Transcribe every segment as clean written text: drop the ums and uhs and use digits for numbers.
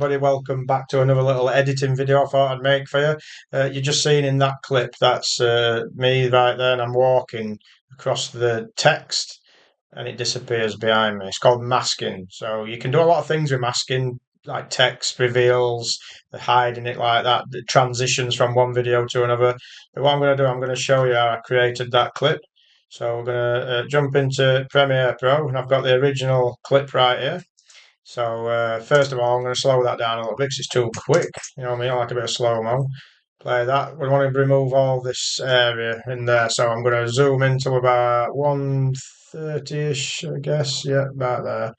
everybody, welcome back to another little editing video I thought I'd make for you. You're just seeing in that clip, that's me right there, and I'm walking across the text and it disappears behind me. It's called masking. So you can do a lot of things with masking, like text reveals, hiding it like that, the transitions from one video to another. But what I'm going to do, I'm going to show you how I created that clip. So we're going to jump into Premiere Pro, and I've got the original clip right here. So first of all, I'm going to slow that down a little bit because it's too quick. You know what I mean? I like a bit of slow-mo. Play that. We want to remove all this area in there. So I'm going to zoom into about 130-ish, I guess. Yeah, about there.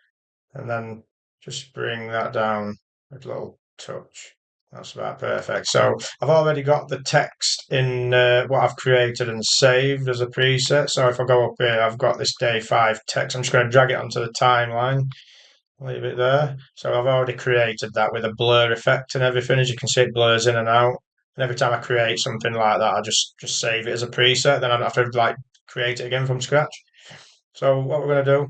And then just bring that down a little touch. That's about perfect. So I've already got the text in what I've created and saved as a preset. So if I go up here, I've got this day 5 text. I'm just going to drag it onto the timeline. Leave it there. So I've already created that with a blur effect and everything. As you can see, it blurs in and out. And every time I create something like that, I just save it as a preset. Then I don't have to like create it again from scratch. So what we're going to do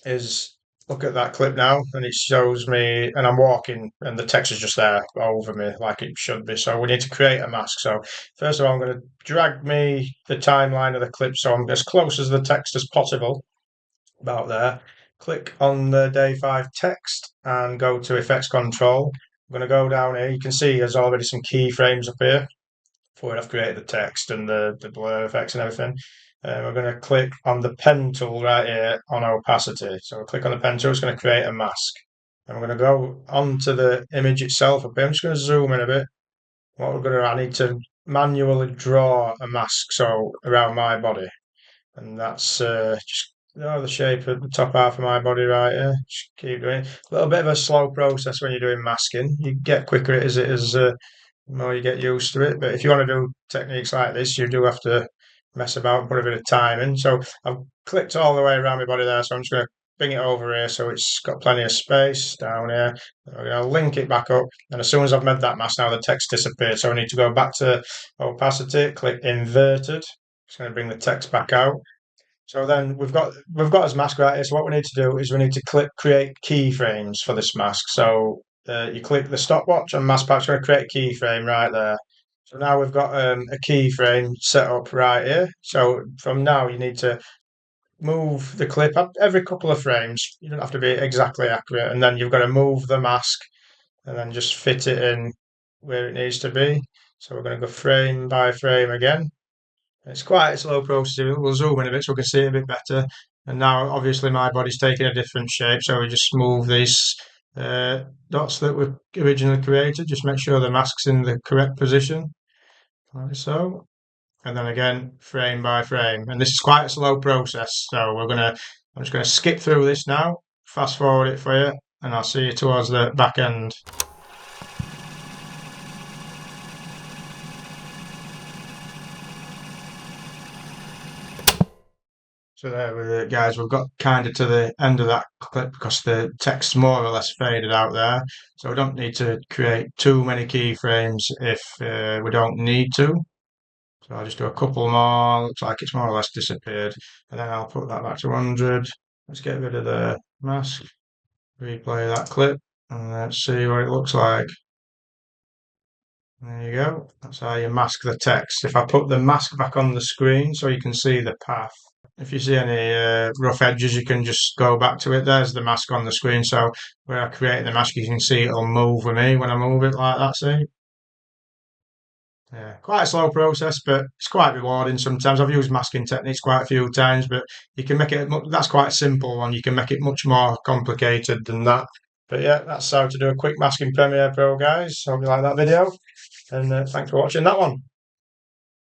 is look at that clip now, and it shows me, and I'm walking, and the text is just there over me like it should be. So we need to create a mask. So first of all, I'm going to drag me the timeline of the clip so I'm as close as the text as possible, about there. Click on the day 5 text and go to effects control. I'm going to go down here. You can see there's already some keyframes up here for I've created the text and the blur effects and everything. We're going to click on the pen tool right here on opacity. So we'll click on the pen tool, it's going to create a mask. And we're going to go onto the image itself up here. I'm just going to zoom in a bit. What we're going to, I need to manually draw a mask so around my body. And that's just the shape of the top half of my body right here. Just keep doing it. A little bit of a slow process when you're doing masking. You get quicker as it is, the more you get used to it. But if you want to do techniques like this, you do have to mess about and put a bit of time in. So I've clicked all the way around my body there, so I'm just going to bring it over here so it's got plenty of space down here. I'm going to link it back up, and as soon as I've made that mask now, the text disappeared. So I need to go back to opacity, click inverted. Just going to bring the text back out. So then we've got this mask right here. So what we need to do is we need to click create keyframes for this mask. So you click the stopwatch on mask pack. It's going to create a keyframe right there. So now we've got a keyframe set up right here. So from now you need to move the clip up every couple of frames. You don't have to be exactly accurate, and then you've got to move the mask and then just fit it in where it needs to be. So we're going to go frame by frame again. It's quite a slow process. We'll zoom in a bit so we can see it a bit better. And now, obviously, my body's taking a different shape, so we just move these dots that were originally created. Just make sure the mask's in the correct position, like so. And then again, frame by frame. And this is quite a slow process, so I'm just gonna skip through this now, fast forward it for you, and I'll see you towards the back end. So there with it, guys, we've got kind of to the end of that clip because the text's more or less faded out there. So we don't need to create too many keyframes if we don't need to. So I'll just do a couple more. Looks like it's more or less disappeared. And then I'll put that back to 100. Let's get rid of the mask. Replay that clip and let's see what it looks like. There you go. That's how you mask the text. If I put the mask back on the screen so you can see the path. If you see any rough edges, you can just go back to it. There's the mask on the screen. So where I create the mask, you can see it'll move with me when I move it like that, see? Yeah, quite a slow process, but it's quite rewarding sometimes. I've used masking techniques quite a few times, but you can make it, that's quite a simple one. You can make it much more complicated than that. But yeah, that's how to do a quick mask in Premiere Pro, guys. Hope you like that video. And thanks for watching that one.